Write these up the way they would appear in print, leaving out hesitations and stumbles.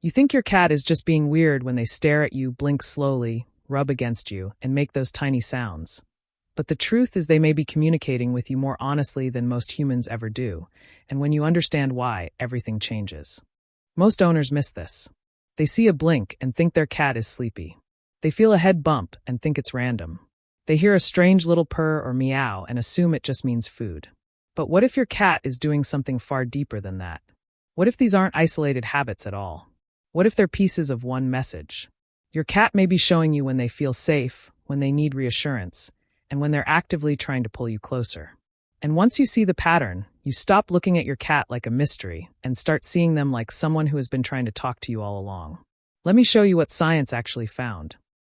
You think your cat is just being weird when they stare at you, blink slowly, rub against you, and make those tiny sounds. But the truth is they may be communicating with you more honestly than most humans ever do, and when you understand why, everything changes. Most owners miss this. They see a blink and think their cat is sleepy. They feel a head bump and think it's random. They hear a strange little purr or meow and assume it just means food. But what if your cat is doing something far deeper than that? What if these aren't isolated habits at all? What if they're pieces of one message? Your cat may be showing you when they feel safe, when they need reassurance, and when they're actively trying to pull you closer. And once you see the pattern, you stop looking at your cat like a mystery and start seeing them like someone who has been trying to talk to you all along. Let me show you what science actually found.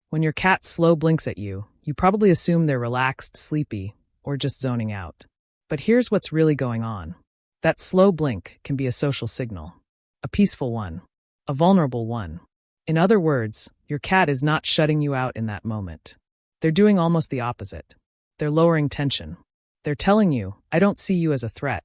When your cat slow blinks at you, you probably assume they're relaxed, sleepy, or just zoning out. But here's what's really going on. That slow blink can be a social signal. A peaceful one. A vulnerable one. In other words, your cat is not shutting you out in that moment. They're doing almost the opposite. They're lowering tension. They're telling you, I don't see you as a threat.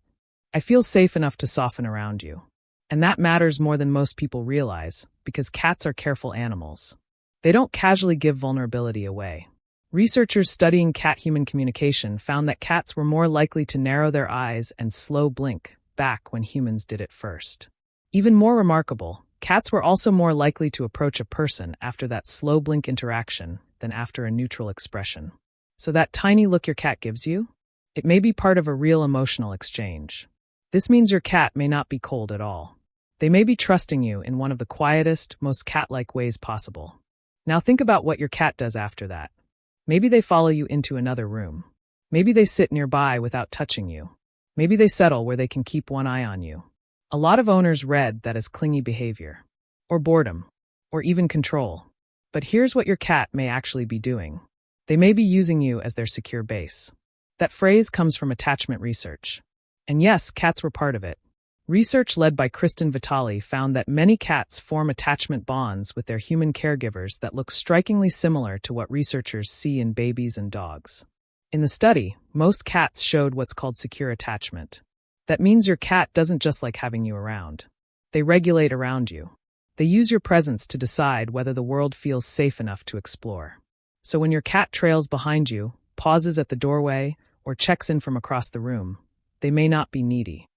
I feel safe enough to soften around you. And that matters more than most people realize, because cats are careful animals. They don't casually give vulnerability away. Researchers studying cat-human communication found that cats were more likely to narrow their eyes and slow blink back when humans did it first. Even more remarkable, cats were also more likely to approach a person after that slow blink interaction than after a neutral expression. So that tiny look your cat gives you? It may be part of a real emotional exchange. This means your cat may not be cold at all. They may be trusting you in one of the quietest, most cat-like ways possible. Now think about what your cat does after that. Maybe they follow you into another room. Maybe they sit nearby without touching you. Maybe they settle where they can keep one eye on you. A lot of owners read that as clingy behavior, or boredom, or even control. But here's what your cat may actually be doing. They may be using you as their secure base. That phrase comes from attachment research. And yes, cats were part of it. Research led by Kristen Vitale found that many cats form attachment bonds with their human caregivers that look strikingly similar to what researchers see in babies and dogs. In the study, most cats showed what's called secure attachment. That means your cat doesn't just like having you around. They regulate around you. They use your presence to decide whether the world feels safe enough to explore. So when your cat trails behind you, pauses at the doorway, or checks in from across the room, they may not be needy.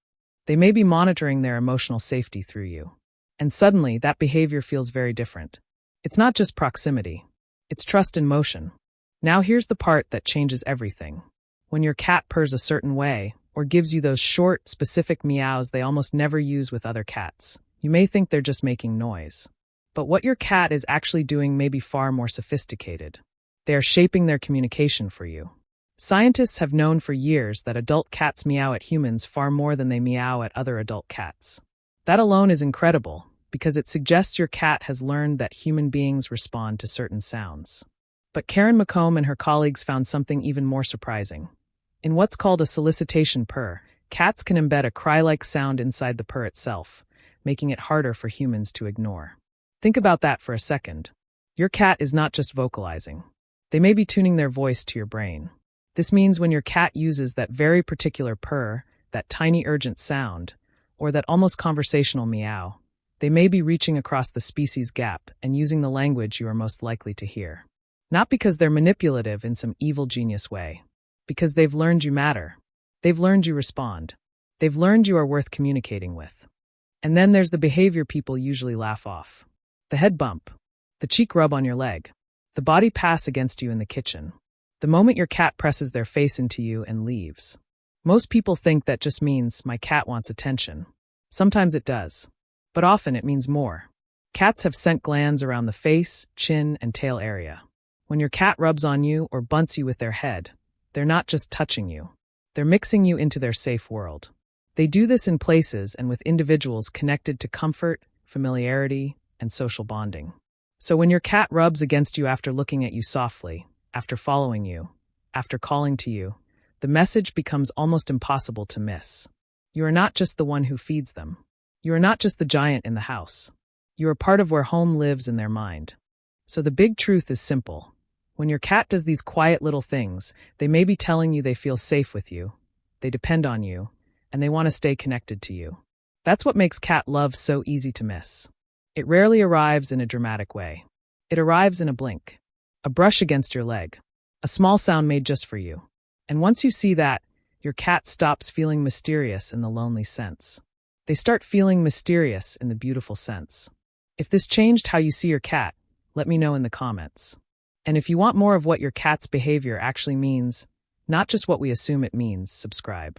They may be monitoring their emotional safety through you. And suddenly, that behavior feels very different. It's not just proximity. It's trust in motion. Now here's the part that changes everything. When your cat purrs a certain way, or gives you those short, specific meows they almost never use with other cats, you may think they're just making noise. But what your cat is actually doing may be far more sophisticated. They are shaping their communication for you. Scientists have known for years that adult cats meow at humans far more than they meow at other adult cats. That alone is incredible, because it suggests your cat has learned that human beings respond to certain sounds. But Karen McComb and her colleagues found something even more surprising. In what's called a solicitation purr, cats can embed a cry-like sound inside the purr itself, making it harder for humans to ignore. Think about that for a second. Your cat is not just vocalizing. They may be tuning their voice to your brain. This means when your cat uses that very particular purr, that tiny urgent sound, or that almost conversational meow, they may be reaching across the species gap and using the language you are most likely to hear. Not because they're manipulative in some evil genius way. Because they've learned you matter. They've learned you respond. They've learned you are worth communicating with. And then there's the behavior people usually laugh off. The head bump. The cheek rub on your leg. The body pass against you in the kitchen. The moment your cat presses their face into you and leaves. Most people think that just means, my cat wants attention. Sometimes it does. But often it means more. Cats have scent glands around the face, chin, and tail area. When your cat rubs on you or bunts you with their head, they're not just touching you. They're mixing you into their safe world. They do this in places and with individuals connected to comfort, familiarity, and social bonding. So when your cat rubs against you after looking at you softly, after following you, after calling to you, the message becomes almost impossible to miss. You are not just the one who feeds them. You are not just the giant in the house. You are part of where home lives in their mind. So the big truth is simple. When your cat does these quiet little things, they may be telling you they feel safe with you, they depend on you, and they want to stay connected to you. That's what makes cat love so easy to miss. It rarely arrives in a dramatic way. It arrives in a blink, a brush against your leg, a small sound made just for you. And once you see that, your cat stops feeling mysterious in the lonely sense. They start feeling mysterious in the beautiful sense. If this changed how you see your cat, let me know in the comments. And if you want more of what your cat's behavior actually means, not just what we assume it means, subscribe.